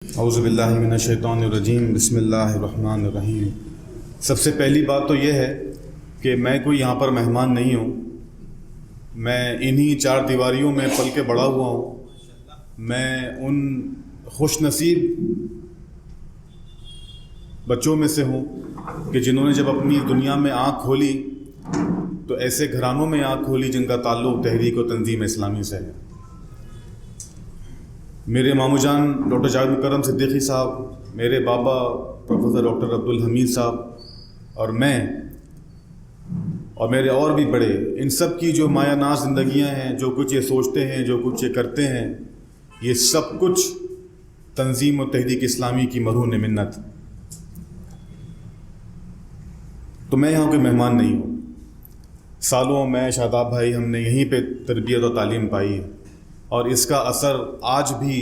اعوذ باللہ من الشیطان الرجیم، بسم اللہ الرحمن الرحیم۔ سب سے پہلی بات تو یہ ہے کہ میں کوئی یہاں پر مہمان نہیں ہوں، میں انہی چار دیواریوں میں پل کے بڑا ہوا ہوں۔ میں ان خوش نصیب بچوں میں سے ہوں کہ جنہوں نے جب اپنی دنیا میں آنکھ کھولی تو ایسے گھرانوں میں آنکھ کھولی جن کا تعلق تحریک و تنظیم اسلامی سے ہے۔ میرے مامو جان ڈاکٹر جاوید مکرم صدیقی صاحب، میرے بابا پروفیسر ڈاکٹر عبدالحمید صاحب اور میں اور میرے اور بھی بڑے، ان سب کی جو مایہ ناز زندگیاں ہیں، جو کچھ یہ سوچتے ہیں، جو کچھ یہ کرتے ہیں، یہ سب کچھ تنظیم و تحریک اسلامی کی مرہون منت۔ تو میں یہاں کوئی مہمان نہیں ہوں۔ سالوں میں شاداب بھائی ہم نے یہیں پہ تربیت و تعلیم پائی ہے، اور اس کا اثر آج بھی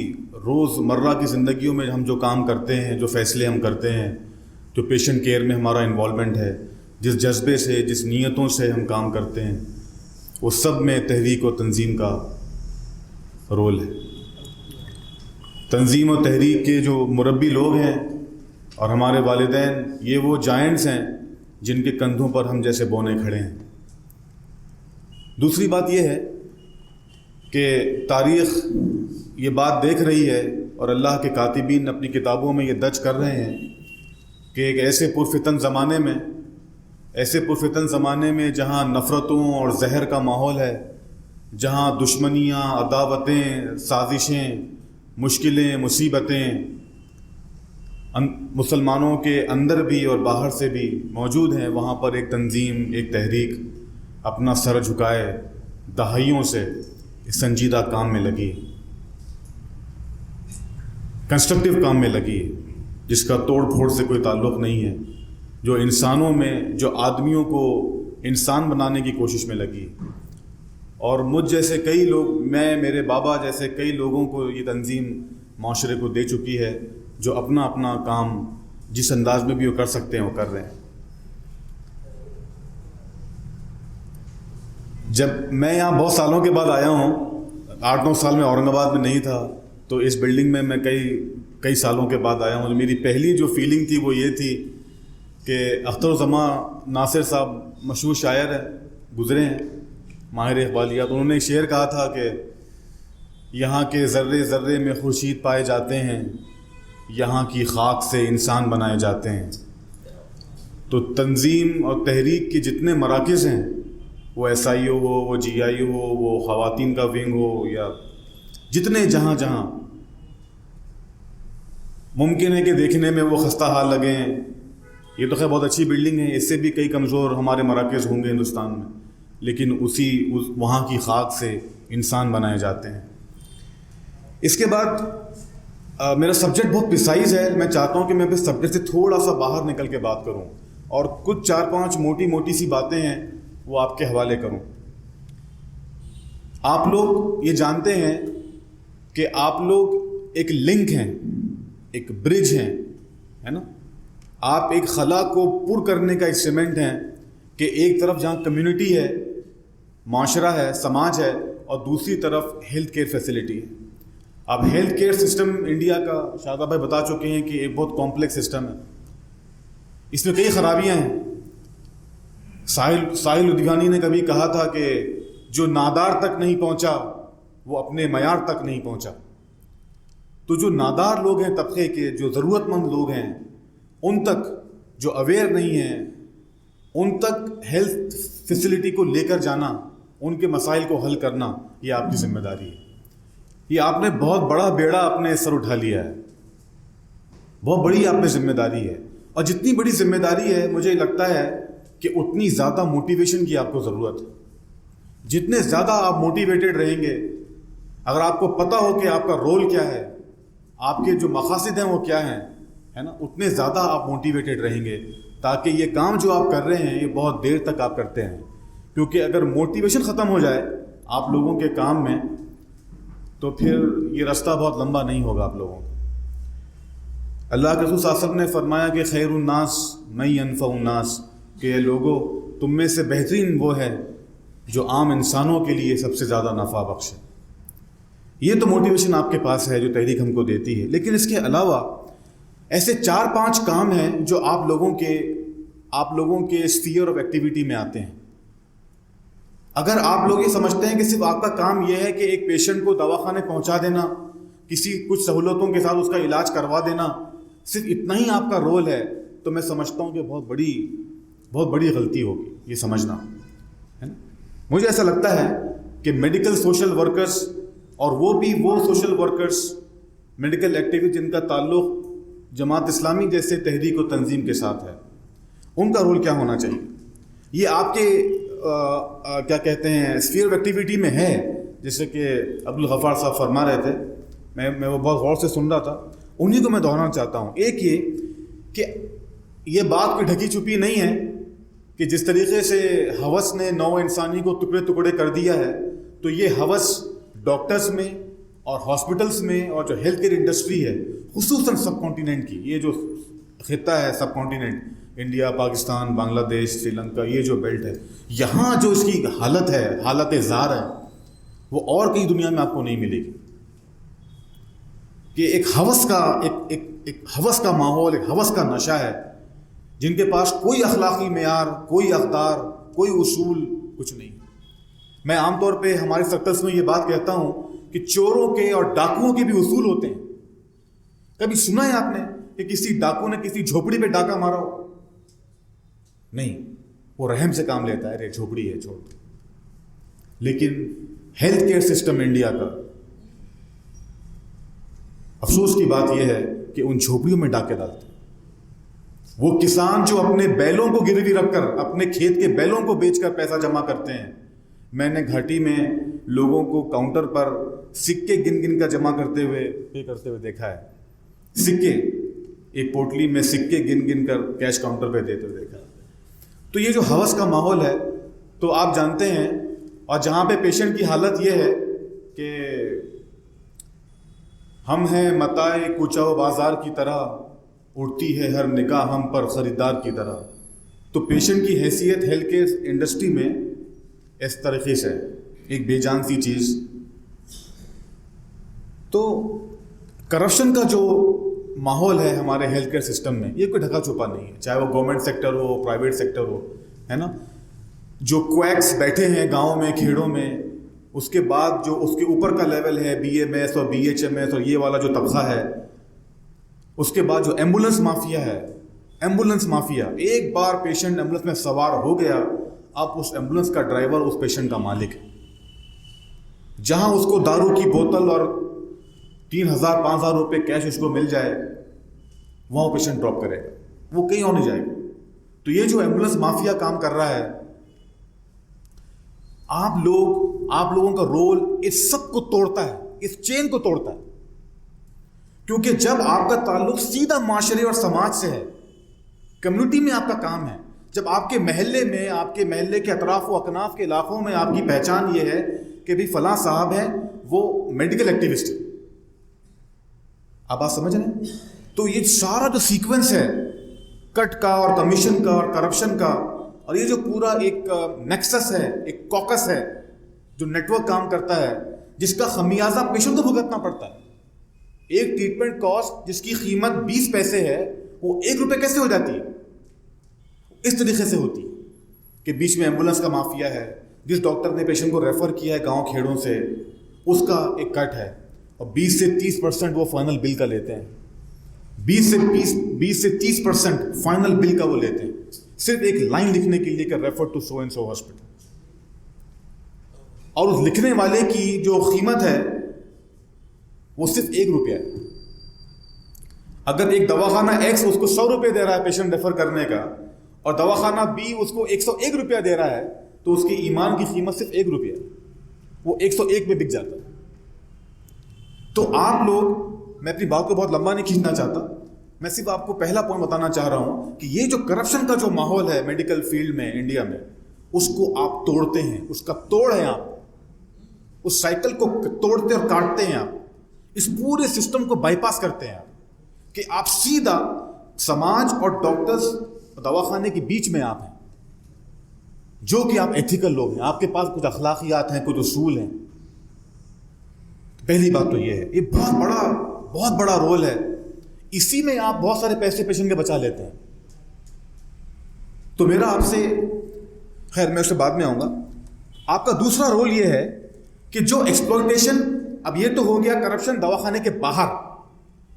روز مرہ کی زندگیوں میں ہم جو کام کرتے ہیں، جو فیصلے ہم کرتے ہیں، جو پیشنٹ کیئر میں ہمارا انوالومنٹ ہے، جس جذبے سے، جس نیتوں سے ہم کام کرتے ہیں، وہ سب میں تحریک و تنظیم کا رول ہے۔ تنظیم و تحریک کے جو مربی لوگ ہیں اور ہمارے والدین، یہ وہ جائنٹس ہیں جن کے کندھوں پر ہم جیسے بونے کھڑے ہیں۔ دوسری بات یہ ہے کہ تاریخ یہ بات دیکھ رہی ہے اور اللہ کے کاتبین اپنی کتابوں میں یہ درج کر رہے ہیں کہ ایک ایسے پرفتن زمانے میں جہاں نفرتوں اور زہر کا ماحول ہے، جہاں دشمنیاں، عداوتیں، سازشیں، مشکلیں، مصیبتیں مسلمانوں کے اندر بھی اور باہر سے بھی موجود ہیں، وہاں پر ایک تنظیم، ایک تحریک اپنا سر جھکائے دہائیوں سے اس سنجیدہ کام میں لگی، کنسٹرکٹیو کام میں لگی، جس کا توڑ پھوڑ سے کوئی تعلق نہیں ہے، جو انسانوں میں، جو آدمیوں کو انسان بنانے کی کوشش میں لگی۔ اور مجھ جیسے کئی لوگ، میرے بابا جیسے کئی لوگوں کو یہ تنظیم معاشرے کو دے چکی ہے، جو اپنا اپنا کام جس انداز میں بھی وہ کر سکتے ہیں وہ کر رہے ہیں۔ جب میں یہاں بہت سالوں کے بعد آیا ہوں، 8-9 سال میں اورنگ آباد میں نہیں تھا، تو اس بلڈنگ میں میں کئی سالوں کے بعد آیا ہوں۔ میری پہلی جو فیلنگ تھی وہ یہ تھی کہ اخترالزماں ناصر صاحب مشہور شاعر ہیں، گزرے ہیں، ماہر اقبالیات، انہوں نے ایک شعر کہا تھا کہ یہاں کے ذرے ذرے میں خورشید پائے جاتے ہیں، یہاں کی خاک سے انسان بنائے جاتے ہیں۔ تو تنظیم اور تحریک کے جتنے مراکز ہیں، وہ ایس آئی او ہو، وہ جی آئی ہو، وہ خواتین کا ونگ ہو، یا جتنے جہاں ممکن ہے کہ دیکھنے میں وہ خستہ حال لگیں، یہ تو خیر بہت اچھی بلڈنگ ہے، اس سے بھی کئی کمزور ہمارے مراکز ہوں گے ہندوستان میں، لیکن وہاں کی خاک سے انسان بنائے جاتے ہیں۔ اس کے بعد میرا سبجیکٹ بہت پریسائز ہے، میں چاہتا ہوں کہ میں اس سبجیکٹ سے تھوڑا سا باہر نکل کے بات کروں، اور کچھ 4-5 موٹی سی باتیں ہیں وہ آپ کے حوالے کروں۔ آپ لوگ یہ جانتے ہیں کہ آپ لوگ ایک لنک ہیں، ایک برج ہیں، ہے نا؟ آپ ایک خلا کو پر کرنے کا ایک سیمنٹ ہیں کہ ایک طرف جہاں کمیونٹی ہے، معاشرہ ہے، سماج ہے، اور دوسری طرف ہیلتھ کیئر فیسلٹی ہے۔ اب ہیلتھ کیئر سسٹم انڈیا کا، شاداب بھائی بتا چکے ہیں کہ ایک بہت کمپلیکس سسٹم ہے، اس میں کئی خرابیاں ہیں۔ ساحل لدھیانوی نے کبھی کہا تھا کہ جو نادار تک نہیں پہنچا وہ اپنے معیار تک نہیں پہنچا۔ تو جو نادار لوگ ہیں، طبقے کے جو ضرورت مند لوگ ہیں، ان تک، جو اویئر نہیں ہیں، ان تک ہیلتھ فیسلٹی کو لے کر جانا، ان کے مسائل کو حل کرنا، یہ آپ کی ذمہ داری ہے۔ یہ آپ نے بہت بڑا بیڑا اپنے سر اٹھا لیا ہے، بہت بڑی آپ میں ذمہ داری ہے، اور جتنی بڑی ذمہ داری ہے مجھے لگتا ہے کہ اتنی زیادہ موٹیویشن کی آپ کو ضرورت ہے۔ جتنے زیادہ آپ موٹیویٹڈ رہیں گے، اگر آپ کو پتہ ہو کہ آپ کا رول کیا ہے، آپ کے جو مقاصد ہیں وہ کیا ہیں، ہے نا، اتنے زیادہ آپ موٹیویٹڈ رہیں گے، تاکہ یہ کام جو آپ کر رہے ہیں یہ بہت دیر تک آپ کرتے ہیں۔ کیونکہ اگر موٹیویشن ختم ہو جائے آپ لوگوں کے کام میں، تو پھر یہ راستہ بہت لمبا نہیں ہوگا آپ لوگوں کا۔ اللہ کے رسول صلی اللہ علیہ وسلم نے فرمایا کہ خیر الناس من ینفع الناس، کہ یہ لوگوں، تم میں سے بہترین وہ ہے جو عام انسانوں کے لیے سب سے زیادہ نفع بخش ہے۔ یہ تو موٹیویشن آپ کے پاس ہے جو تحریک ہم کو دیتی ہے، لیکن اس کے علاوہ ایسے 4-5 کام ہیں جو آپ لوگوں کے اسفیئر آف ایکٹیویٹی میں آتے ہیں. اگر آپ لوگ یہ سمجھتے ہیں کہ صرف آپ کا کام یہ ہے کہ ایک پیشنٹ کو دواخانے پہنچا دینا، کچھ سہولتوں کے ساتھ اس کا علاج کروا دینا، صرف اتنا ہی آپ کا رول ہے، تو میں سمجھتا ہوں کہ بہت بڑی غلطی ہوگی یہ سمجھنا، ہے نا. مجھے ایسا لگتا ہے کہ میڈیکل سوشل ورکرز، اور وہ سوشل ورکرز میڈیکل ایکٹیوسٹ جن کا تعلق جماعت اسلامی جیسے تحریک و تنظیم کے ساتھ ہے، ان کا رول کیا ہونا چاہیے. یہ آپ کے کیا کہتے ہیں اسفیئر آف ایکٹیویٹی میں ہے، جیسے کہ عبدالغفار صاحب فرما رہے تھے، میں وہ بہت غور سے سن رہا تھا، انہیں کو میں دہرانا چاہتا ہوں. ایک یہ کہ یہ بات کوئی ڈھکی چھپی نہیں ہے کہ جس طریقے سے ہوس نے نو انسانی کو ٹکڑے ٹکڑے کر دیا ہے، تو یہ ہوس ڈاکٹرز میں اور ہاسپٹلس میں اور جو ہیلتھ کیئر انڈسٹری ہے، خصوصاً سب کانٹیننٹ کی، یہ جو خطہ ہے سب کانٹیننٹ، انڈیا، پاکستان، بنگلہ دیش، سری لنکا، یہ جو بیلٹ ہے، یہاں جو اس کی حالت ہے، حالت زار ہے، وہ اور کئی دنیا میں آپ کو نہیں ملے گی. کہ ایک ہوس کا ماحول، ایک ہوس کا نشہ ہے، جن کے پاس کوئی اخلاقی معیار، کوئی اقدار، کوئی اصول، کچھ نہیں. میں عام طور پہ ہمارے سرکلس میں یہ بات کہتا ہوں کہ چوروں کے اور ڈاکوؤں کے بھی اصول ہوتے ہیں. کبھی سنا ہے آپ نے کہ کسی ڈاکو نے کسی جھوپڑی پہ ڈاکہ مارا ہو؟ نہیں، وہ رحم سے کام لیتا ہے، ارے جھوپڑی ہے چھوڑ. لیکن ہیلتھ کیئر سسٹم انڈیا کا، افسوس کی بات یہ ہے کہ ان جھوپڑیوں میں ڈاکے ڈالتے ہیں. وہ کسان جو اپنے بیلوں کو گروی رکھ کر، اپنے کھیت کے بیلوں کو بیچ کر پیسہ جمع کرتے ہیں. میں نے گھاٹی میں لوگوں کو کاؤنٹر پر سکے گن گن کر جمع کرتے ہوئے پے کرتے ہوئے دیکھا ہے. سکے، ایک پوٹلی میں سکے گن گن کر کیش کاؤنٹر پہ دیتے ہوئے دیکھا. تو یہ جو ہوس کا ماحول ہے، تو آپ جانتے ہیں، اور جہاں پہ پیشنٹ کی حالت یہ ہے کہ ہم ہیں متاع کوچہ و بازار کی طرح، اڑتی ہے ہر نگاہ ہم پر خریدار کی طرح. تو پیشنٹ کی حیثیت ہیلتھ کیئر انڈسٹری میں اس طریقے سے ایک بے جان سی چیز. تو کرپشن کا جو ماحول ہے ہمارے ہیلتھ کیئر سسٹم میں، یہ کوئی ڈھکا چھپا نہیں ہے، چاہے وہ گورنمنٹ سیکٹر ہو، پرائیویٹ سیکٹر ہو، ہے نا. جو کویکس بیٹھے ہیں گاؤں میں، کھیڑوں میں، اس کے بعد جو اس کے اوپر کا لیول ہے بی ایم ایس اور بی ایچ ایم ایس اور یہ والا جو طبقہ ہے، اس کے بعد جو ایمبولینس مافیا ہے، ایمبولینس مافیا، ایک بار پیشنٹ ایمبولینس میں سوار ہو گیا، اب اس ایمبولینس کا ڈرائیور اس پیشنٹ کا مالک ہے. جہاں اس کو دارو کی بوتل اور 3,000-5,000 روپے کیش اس کو مل جائے، وہاں وہ پیشنٹ ڈراپ کرے گا، وہ کہیں اور نہیں جائے گا. تو یہ جو ایمبولینس مافیا کام کر رہا ہے، آپ لوگوں کا رول اس سب کو توڑتا ہے، اس چین کو توڑتا ہے. کیونکہ جب آپ کا تعلق سیدھا معاشرے اور سماج سے ہے، کمیونٹی میں آپ کا کام ہے، جب آپ کے محلے میں، آپ کے محلے کے اطراف و اکناف کے علاقوں میں آپ کی پہچان یہ ہے کہ بھی فلاں صاحب ہے، وہ میڈیکل ایکٹیوسٹ ہے، آپ بات سمجھ رہے ہیں. تو یہ سارا جو سیکوینس ہے کٹ کا اور کمیشن کا اور کرپشن کا، اور یہ جو پورا ایک نیکسس ہے، ایک کوکس ہے جو نیٹ ورک کام کرتا ہے، جس کا خمیازہ پیشنٹ کو بھگتنا پڑتا ہے. ایک ٹریٹمنٹ کاسٹ جس کی قیمت 20 پیسے ہے، وہ 1 روپے کیسے ہو جاتی ہے؟ اس طریقے سے ہوتی ہے کہ بیچ میں ایمبولینس کا مافیا ہے، جس ڈاکٹر نے پیشنٹ کو ریفر کیا ہے گاؤں کھیڑوں سے، اس کا ایک کٹ ہے، اور 20 سے 30% وہ فائنل بل کا لیتے ہیں. 20 سے 30% فائنل بل کا وہ لیتے ہیں، صرف ایک لائن لکھنے کے لیے کہ refer to so and so hospital. اور اس لکھنے والے کی جو قیمت ہے وہ صرف 1 روپیہ ہے. اگر ایک دواخانہ ایکس اس کو 100 روپے دے رہا ہے پیشنٹ ریفر کرنے کا، اور دواخانہ بی اس کو 101 روپیہ دے رہا ہے، تو اس کے ایمان کی قیمت صرف 1 روپیہ ہے، وہ 101 میں بک جاتا ہے. تو آپ لوگ، میں اپنی بات کو بہت لمبا نہیں کھینچنا چاہتا، میں صرف آپ کو پہلا پوائنٹ بتانا چاہ رہا ہوں کہ یہ جو کرپشن کا جو ماحول ہے میڈیکل فیلڈ میں انڈیا میں، اس کو آپ توڑتے ہیں، اس کا توڑ ہے آپ، اس سائیکل کو توڑتے اور کاٹتے ہیں آپ، اس پورے سسٹم کو بائی پاس کرتے ہیں آپ، کہ آپ سیدھا سماج اور ڈاکٹرز دواخانے کے بیچ میں آپ ہیں، جو کہ آپ ایتھیکل لوگ ہیں، آپ کے پاس کچھ اخلاقیات ہیں، کچھ اصول ہیں. پہلی بات تو یہ ہے، یہ بہت بڑا رول ہے، اسی میں آپ بہت سارے پیسے پیشنٹ کے بچا لیتے ہیں. تو میرا آپ سے، خیر میں اس سے بعد میں آؤں گا، آپ کا دوسرا رول یہ ہے کہ جو ایکسپلوئٹیشن، اب یہ تو ہو گیا کرپشن دواخانے کے باہر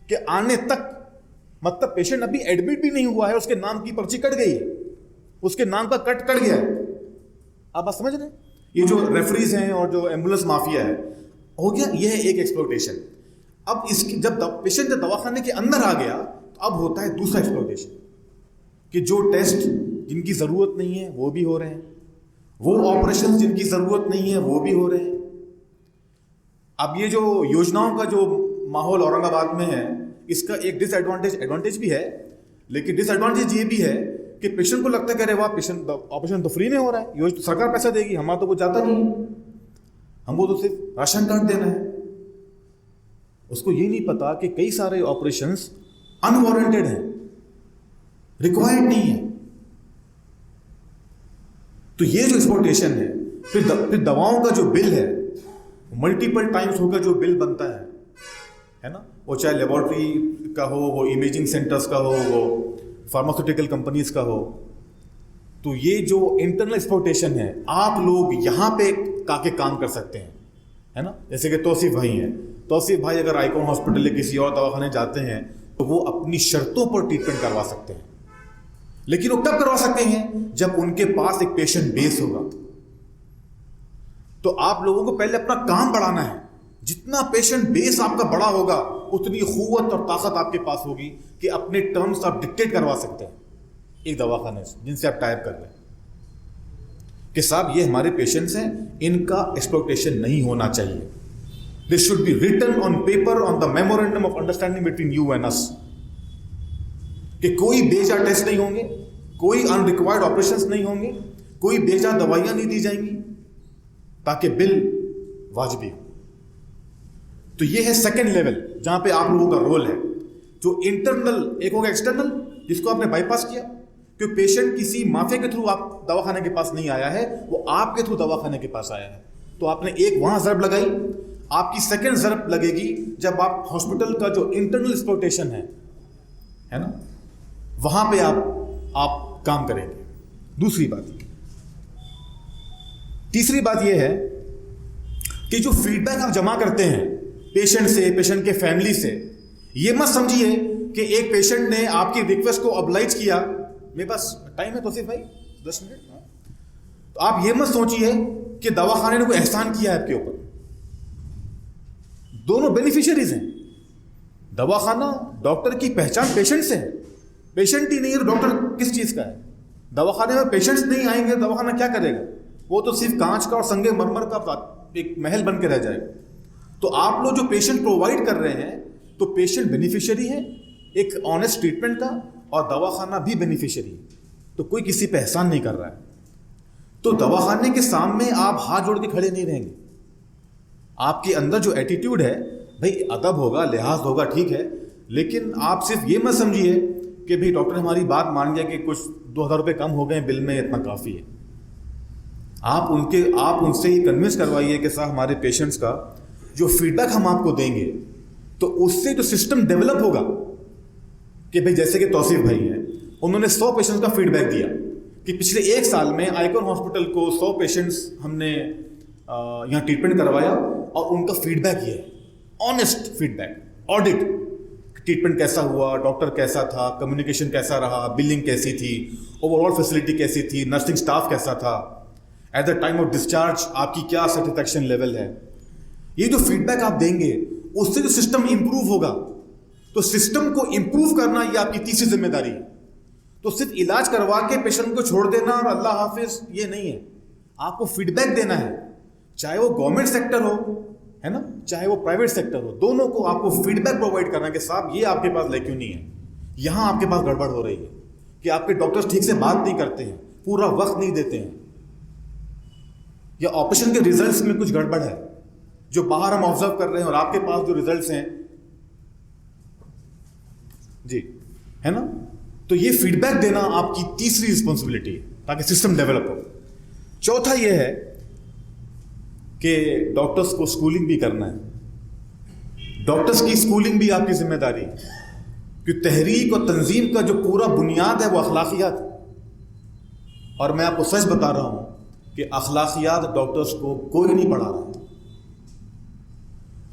کہ آنے تک، مطلب پیشنٹ ابھی ایڈمٹ بھی نہیں ہوا ہے، اس کے نام کی پرچی کٹ گئی ہے، اس کے نام کا کٹ گیا ہے. آپ بات سمجھ رہے ہیں؟ یہ جو ریفریز ہیں اور جو ایمبولینس مافیا ہے، ہو گیا، یہ ہے ایک ایکسپلوئٹیشن. اب اس کی جب پیشنٹ دواخانے کے اندر آ گیا تو اب ہوتا ہے دوسرا ایکسپلوئٹیشن کہ جو ٹیسٹ جن کی ضرورت نہیں ہے وہ بھی ہو رہے ہیں، وہ آپریشن جن کی ضرورت نہیں ہے وہ بھی ہو رہے ہیں. اب یہ جو یوجناؤں کا جو ماحول اورنگ آباد میں ہے، اس کا ایک ایڈوانٹیج بھی ہے، لیکن ڈس ایڈوانٹیج یہ بھی ہے کہ پیشنٹ کو لگتا ہے کہ ارے واہ، پیشنٹ آپریشن تو فری میں ہو رہا ہے، سرکار پیسہ دے گی، ہمارا تو کچھ جاتا نہیں ہے، ہم کو تو صرف راشن کارڈ دینا ہے. اس کو یہ نہیں پتا کہ کئی سارے آپریشنس انوارنٹیڈ ہیں، ریکوائرڈ نہیں ہے. تو یہ جو ایکسپلوئٹیشن ہے، پھر دواؤں کا جو بل ہے، ملٹیپل ٹائمز ہو کر جو بل بنتا ہے نا، وہ چاہے لیبارٹری کا ہو، وہ امیجنگ سینٹرز کا ہو، وہ فارماسیوٹیکل کمپنیز کا ہو. تو یہ جو انٹرنل ایکسپلوئٹیشن ہے، آپ لوگ یہاں پہ کے کام کر سکتے ہیں، ہے نا. جیسے کہ توصیف بھائی ہیں، توصیف بھائی اگر آئیکون ہاسپٹل یا کسی اور دواخانے جاتے ہیں تو وہ اپنی شرطوں پر ٹریٹمنٹ کروا سکتے ہیں، لیکن وہ کب کروا سکتے ہیں؟ جب ان کے پاس ایک پیشنٹ بیس ہوگا. تو آپ لوگوں کو پہلے اپنا کام بڑھانا ہے. جتنا پیشنٹ بیس آپ کا بڑا ہوگا اتنی قوت اور طاقت آپ کے پاس ہوگی کہ اپنے ٹرمز آپ ڈکٹیٹ کروا سکتے ہیں ایک دواخانے سے جن سے آپ ٹائپ کر لیں کہ صاحب یہ ہمارے پیشنٹس ہیں، ان کا ایکسپلوئٹیشن نہیں ہونا چاہیے. This should be written on paper on the memorandum of understanding between you and us, کہ کوئی بیجا ٹیسٹ نہیں ہوں گے، کوئی ان ریکوائرڈ آپریشنس نہیں ہوں گے، کوئی بیجا دوائیاں نہیں دی جائیں گی، تاکہ بل واجبی ہو. تو یہ ہے سیکنڈ لیول جہاں پہ آپ لوگوں کا رول ہے. جو انٹرنل، ایک ہوگا ایکسٹرنل جس کو آپ نے بائی پاس کیا، کہ پیشنٹ کسی مافیا کے تھرو آپ دواخانے کے پاس نہیں آیا ہے، وہ آپ کے تھرو دواخانے کے پاس آیا ہے. تو آپ نے ایک وہاں ضرب لگائی، آپ کی سیکنڈ ضرب لگے گی جب آپ ہاسپٹل کا جو انٹرنل ایکسپلوئٹیشن ہے نا، وہاں پہ آپ کام کریں گے. دوسری بات، تیسری بات یہ ہے کہ جو فیڈ بیک آپ جمع کرتے ہیں پیشنٹ سے، پیشنٹ کے فیملی سے، یہ مت سمجھیے کہ ایک پیشنٹ نے آپ کی ریکویسٹ کو ابلائج کیا. میرے پاس ٹائم ہے توصیف بھائی 10 منٹ. تو آپ یہ مت سوچیے کہ دواخانے نے کوئی احسان کیا ہے آپ کے اوپر. دونوں بینیفیشریز ہیں. دواخانہ، ڈاکٹر کی پہچان پیشنٹ سے ہے. پیشنٹ ہی نہیں ہے تو ڈاکٹر کس چیز کا ہے؟ دواخانے میں پیشنٹس نہیں آئیں گے، دواخانہ کیا کرے گا؟ وہ تو صرف کانچ کا اور سنگ مرمر کا ایک محل بن کے رہ جائے گا. تو آپ لوگ جو پیشنٹ پرووائڈ کر رہے ہیں، تو پیشنٹ بینیفیشری ہے ایک آنیسٹ ٹریٹمنٹ کا، اور دواخانہ بھی بینیفیشری ہے. تو کوئی کسی پہ احسان نہیں کر رہا ہے. تو دواخانے کے سامنے آپ ہاتھ جوڑ کے کھڑے نہیں رہیں گے. آپ کے اندر جو ایٹیٹیوڈ ہے بھائی، ادب ہوگا، لحاظ ہوگا، ٹھیک ہے، لیکن آپ صرف یہ مت سمجھیے کہ بھائی ڈاکٹر نے ہماری بات مان لیا کہ کچھ 2000 روپے کم ہو گئے بل میں، اتنا کافی ہے. آپ ان سے یہ کنوینس کروائیے کہ صاحب ہمارے پیشنٹس کا جو فیڈ بیک ہم آپ کو دیں گے، تو اس سے جو سسٹم ڈیولپ ہوگا کہ بھائی جیسے کہ توصیف بھائی ہیں، انہوں نے 100 پیشنٹس کا فیڈ بیک دیا کہ پچھلے 1 سال میں آئیکون ہاسپٹل کو 100 پیشنٹس ہم نے یہاں ٹریٹمنٹ کروایا، اور ان کا فیڈ بیک یہ ہے، honest feedback, audit, treatment کیسا ہوا، ڈاکٹر کیسا تھا، کمیونیکیشن کیسا رہا، بلنگ کیسی تھی، اوور آل فیسلٹی کیسی تھی، نرسنگ سٹاف کیسا تھا، at the time of discharge آپ کی کیا سیٹسفیکشن لیول ہے. یہ جو فیڈ بیک آپ دیں گے، اس سے جو سسٹم امپروو ہوگا. تو سسٹم کو امپروو کرنا یہ آپ کی تیسری ذمہ داری ہے. تو صرف علاج کروا کے پیشنٹ کو چھوڑ دینا اور اللہ حافظ، یہ نہیں ہے. آپ کو فیڈ بیک دینا ہے، چاہے وہ گورنمنٹ سیکٹر ہو، ہے نا، چاہے وہ پرائیویٹ سیکٹر ہو، دونوں کو آپ کو فیڈ بیک پرووائڈ کرنا کہ صاحب یہ آپ کے پاس لے کیوں نہیں ہے، یہاں آپ کے پاس گڑبڑ ہو رہی ہے، کہ آپ کے ڈاکٹرز ٹھیک سے بات نہیں کرتے ہیں، پورا وقت نہیں دیتے ہیں، یا آپریشن کے ریزلٹس میں کچھ گڑبڑ ہے جو باہر ہم آبزرو کر رہے ہیں، اور آپ کے پاس جو ریزلٹس ہیں جی، ہے نا. تو یہ فیڈ بیک دینا آپ کی تیسری رسپانسبلٹی ہے تاکہ سسٹم ڈیولپ ہو. چوتھا یہ ہے کہ ڈاکٹرز کو اسکولنگ بھی کرنا ہے. ڈاکٹرز کی اسکولنگ بھی آپ کی ذمہ داری ہے، کہ تحریک اور تنظیم کا جو پورا بنیاد ہے وہ اخلاقیات ہے. اور میں آپ کو سچ بتا رہا ہوں کہ اخلاقیات ڈاکٹرز کو کوئی نہیں پڑھا رہا.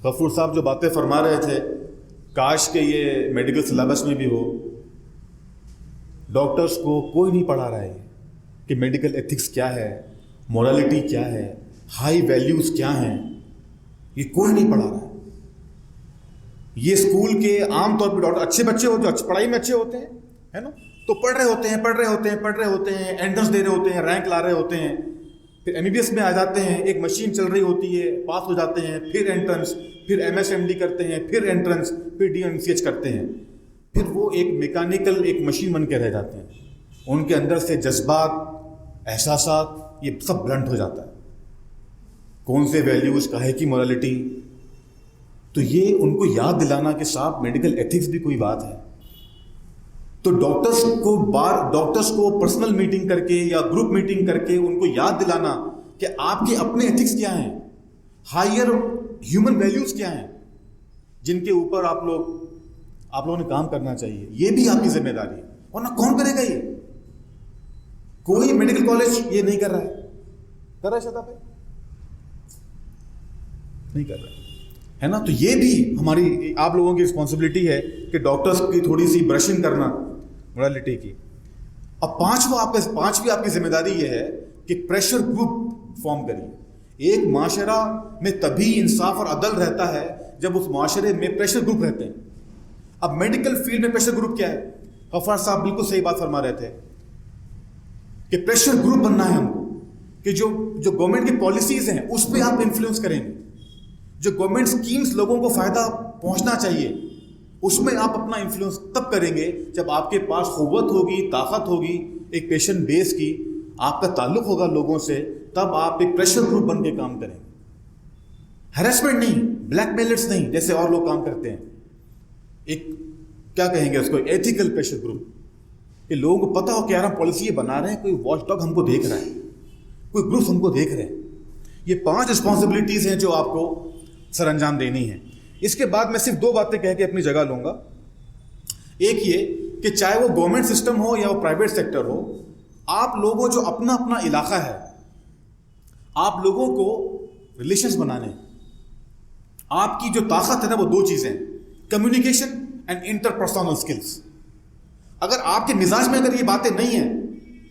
غفور صاحب جو باتیں فرما رہے تھے، کاش کہ یہ میڈیکل سلیبس میں بھی ہو. ڈاکٹرز کو کوئی نہیں پڑھا رہا ہے کہ میڈیکل ایتھکس کیا ہے، مورالٹی کیا ہے، ہائی ویلیوز کیا ہیں، یہ کوئی نہیں پڑھا رہا ہے. یہ اسکول کے عام طور پہ ڈاکٹر اچھے بچے ہوتے ہیں، پڑھائی میں اچھے ہوتے ہیں، ہے نا، تو پڑھ رہے ہوتے ہیں انٹرنس دے رہے ہوتے ہیں، رینک لا رہے ہوتے ہیں، پھر ایم بی بی ایس میں آ جاتے ہیں، ایک مشین چل رہی ہوتی ہے، پاس ہو جاتے ہیں، پھر انٹرنس، پھر ایم ایس ایم ڈی کرتے ہیں، پھر انٹرنس، پھر ڈی این سی ایچ کرتے ہیں، پھر وہ ایک میکینیکل ایک مشین بن کے رہ جاتے ہیں. ان کے اندر سے جذبات، احساسات یہ سب بلنٹ ہو جاتا ہے. کون سے ویلیوز، کہے کی مورالٹی. تو یہ ان کو یاد دلانا کہ صاحب میڈیکل ایتھکس بھی کوئی بات ہے. تو ڈاکٹرز کو پرسنل میٹنگ کر کے یا گروپ میٹنگ کر کے ان کو یاد دلانا کہ آپ کے اپنے ایتھکس کیا ہیں، ہائر ہیومن ویلیوز کیا ہیں، جن کے اوپر آپ لوگوں نے کام کرنا چاہیے. یہ بھی آپ کی ذمہ داری ہے، ورنہ کون کرے گا؟ یہ کوئی میڈیکل کالج یہ نہیں کر رہا ہے شاید نہیں کر رہا ہے نا. تو یہ بھی ہماری آپ لوگوں کی رسپانسبلٹی ہے کہ ڈاکٹرز کی تھوڑی سی برشنگ کرنا مورالٹی کی. اب پانچویں آپ کی ذمہ داری یہ ہے کہ پریشر گروپ فارم کریے. ایک معاشرہ میں تبھی انصاف اور عدل رہتا ہے جب اس معاشرے میں پریشر گروپ رہتے ہیں. اب میڈیکل فیلڈ میں پریشر گروپ کیا ہے؟ غفار صاحب بالکل صحیح بات فرما رہے تھے کہ پریشر گروپ بننا ہے ہم کو، کہ جو گورنمنٹ کی پالیسیز ہیں اس پہ آپ انفلوئنس کریں گے. جو گورنمنٹ اسکیمز لوگوں کو فائدہ پہنچنا چاہیے اس میں آپ اپنا انفلوئنس تب کریں گے جب آپ کے پاس قوت ہوگی، طاقت ہوگی، ایک پیشنٹ بیس کی آپ کا تعلق ہوگا لوگوں سے، تب آپ ایک پریشر گروپ بن کے کام کریں گے. ہیراسمنٹ نہیں، بلیک میلرز نہیں جیسے اور لوگ کام کرتے ہیں. ایک کیا کہیں گے اس کو، ایتھیکل پریشر گروپ، کہ لوگوں کو پتہ ہو کہ یار ہم پالیسی یہ بنا رہے ہیں، کوئی واچ ڈاگ ہم کو دیکھ رہا ہے، کوئی گروپ ہم کو دیکھ رہے ہیں. یہ 5 رسپانسبلٹیز ہیں جو آپ کو سر انجام دینی ہے. اس کے بعد میں صرف 2 باتیں کہہ کے اپنی جگہ لوں گا. ایک یہ کہ چاہے وہ گورنمنٹ سسٹم ہو یا وہ پرائیویٹ سیکٹر ہو، آپ لوگوں جو اپنا علاقہ ہے، آپ لوگوں کو ریلیشنز بنانے، آپ کی جو طاقت ہے نا وہ 2 چیزیں، communication and interpersonal skills. اگر آپ کے مزاج میں اگر یہ باتیں نہیں ہیں،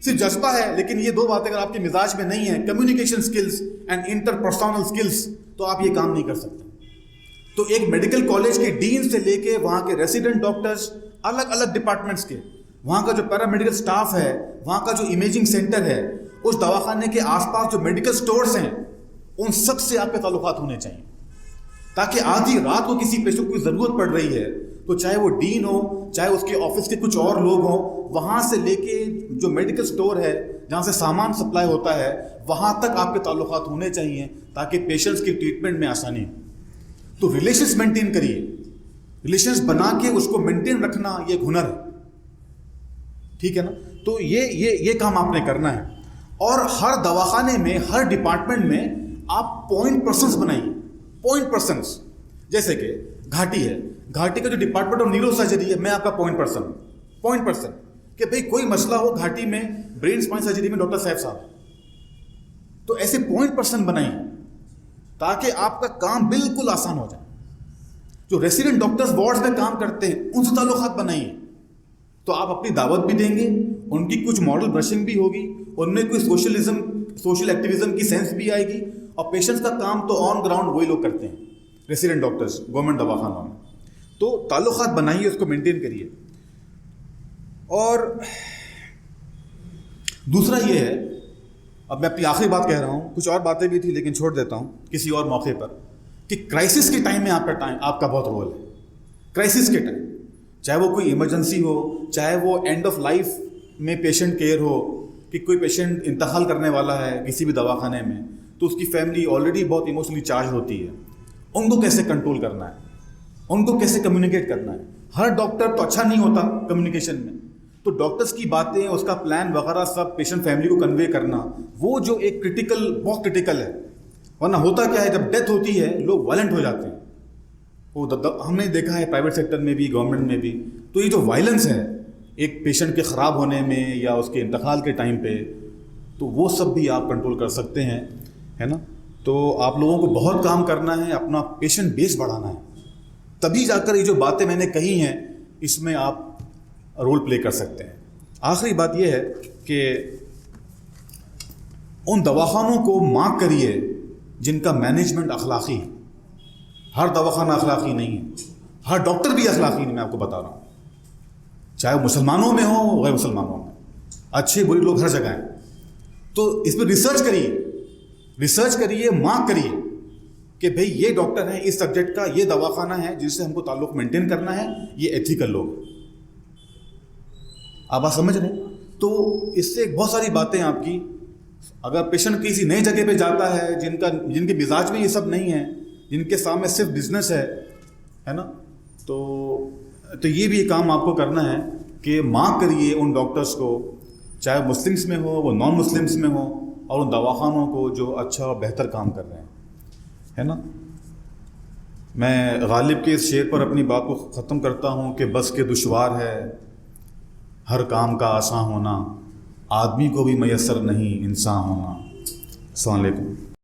صرف جذبہ ہے لیکن یہ 2 باتیں اگر آپ کے مزاج میں نہیں ہیں، communication skills and interpersonal skills, تو آپ یہ کام نہیں کر سکتے. تو ایک میڈیکل کالج کے ڈین سے لے کے وہاں کے ریزیڈنٹ ڈاکٹرز، الگ الگ ڈپارٹمنٹس کے، وہاں کا جو پیرامیڈیکل سٹاف ہے، وہاں کا جو امیجنگ سینٹر ہے، اس دواخانے کے آس پاس جو میڈیکل سٹورز ہیں، ان سب سے آپ کے تعلقات ہونے چاہیے، تاکہ آدھی رات کو کسی پیشنٹ کو کوئی ضرورت پڑ رہی ہے تو چاہے وہ ڈین ہو، چاہے اس کے آفس کے کچھ اور لوگ ہوں، وہاں سے لے کے جو میڈیکل سٹور ہے جہاں سے سامان سپلائی ہوتا ہے وہاں تک آپ کے تعلقات ہونے چاہیے تاکہ پیشنٹس کی ٹریٹمنٹ میں آسانی ہو. تو ریلیشنز مینٹین کریے، ریلیشنز بنا کے اس کو مینٹین رکھنا یہ ایک ہنر ہے. ٹھیک ہے نا. تو یہ کام آپ نے کرنا ہے. اور ہر دواخانے میں، ہر ڈپارٹمنٹ میں آپ پوائنٹ پرسنس بنائیے. پوائنٹ پرسنس جیسے کہ گھاٹی ہے، گھاٹی کا جو ڈپارٹمنٹ آف نیورو سرجری ہے، میں آپ کا پوائنٹ پرسن کہ بھئی کوئی مسئلہ ہو گھاٹی میں، برین اسپائن سرجری میں ڈاکٹر صاحب صاحب، تو ایسے پوائنٹ پرسن بنائیے تاکہ آپ کا کام بالکل آسان ہو جائے. جو ریزیڈنٹ ڈاکٹرز وارڈز میں کام کرتے ہیں ان سے تعلقات بنائیے، تو آپ اپنی دعوت بھی دیں گے، ان کی کچھ ماڈل برشنگ بھی ہوگی، ان میں کوئی سوشل ایکٹیویزم کی سینس بھی آئے گی، اور پیشنٹس کا کام تو آن گراؤنڈ وہی لوگ کرتے ہیں، ریزیڈنٹ ڈاکٹرز گورنمنٹ دواخانوں میں. تو تعلقات بنائیے، اس کو مینٹین کریے. اور دوسرا یہ ہے، اب میں اپنی آخری بات کہہ رہا ہوں، کچھ اور باتیں بھی تھی لیکن چھوڑ دیتا ہوں کسی اور موقع پر، کہ کرائسس کے ٹائم میں آپ کا بہت رول ہے. کرائسس کے ٹائم، چاہے وہ کوئی ایمرجنسی ہو، چاہے وہ اینڈ آف لائف میں پیشنٹ کیئر ہو، کہ کوئی پیشنٹ انتقال کرنے والا ہے کسی بھی دواخانے میں، تو اس کی فیملی آلریڈی بہت ایموشنلی چارج ہوتی ہے. ان کو کیسے کنٹرول کرنا ہے، ان کو کیسے کمیونیکیٹ کرنا ہے. ہر ڈاکٹر تو اچھا نہیں ہوتا کمیونیکیشن میں، تو ڈاکٹرز کی باتیں، اس کا پلان وغیرہ سب پیشنٹ فیملی کو کنوے کرنا، وہ جو ایک بہت کرٹیکل ہے. ورنہ ہوتا کیا ہے، جب ڈیتھ ہوتی ہے لوگ وائلنٹ ہو جاتے ہیں، ہم نے دیکھا ہے پرائیویٹ سیکٹر میں بھی گورنمنٹ میں بھی، تو یہ جو وائلنس ہے ایک پیشنٹ کے خراب ہونے میں یا اس کے انتقال کے ٹائم پہ، تو وہ سب بھی آپ کنٹرول کر سکتے ہیں، ہے نا. تو آپ لوگوں کو بہت کام کرنا ہے، اپنا پیشنٹ بیس بڑھانا ہے، تبھی جا کر یہ جو باتیں میں نے کہی ہیں اس میں آپ رول پلے کر سکتے ہیں. آخری بات یہ ہے کہ ان دواخانوں کو مارک کریے جن کا مینجمنٹ اخلاقی ہے. ہر دواخانہ اخلاقی نہیں ہے، ہر ڈاکٹر بھی اخلاقی نہیں، میں آپ کو بتا رہا ہوں، چاہے مسلمانوں میں ہو غیر مسلمانوں میں، اچھے برے لوگ ہر جگہ ہیں. تو اس پہ ریسرچ کریے، مارک کریے کہ بھئی یہ ڈاکٹر ہیں اس سبجیکٹ کا، یہ دواخانہ ہے جس سے ہم کو تعلق مینٹین کرنا ہے، یہ ایتھیکل لوگ. آپ بات سمجھ رہے ہیں؟ تو اس سے بہت ساری باتیں آپ کی، اگر پیشنٹ کسی نئی جگہ پہ جاتا ہے جن کے مزاج میں یہ سب نہیں ہے، جن کے سامنے صرف بزنس ہے نا، تو یہ بھی کام آپ کو کرنا ہے کہ مارک کریے ان ڈاکٹرز کو، چاہے مسلمس میں ہو وہ نان مسلمس میں ہو، اور ان دواخانوں کو جو اچھا اور بہتر کام کر رہے ہیں، ہے نا. میں غالب کے اس شعر پر اپنی بات کو ختم کرتا ہوں کہ بس کے دشوار ہے ہر کام کا آسان ہونا، آدمی کو بھی میسر نہیں انسان ہونا. السلام علیکم.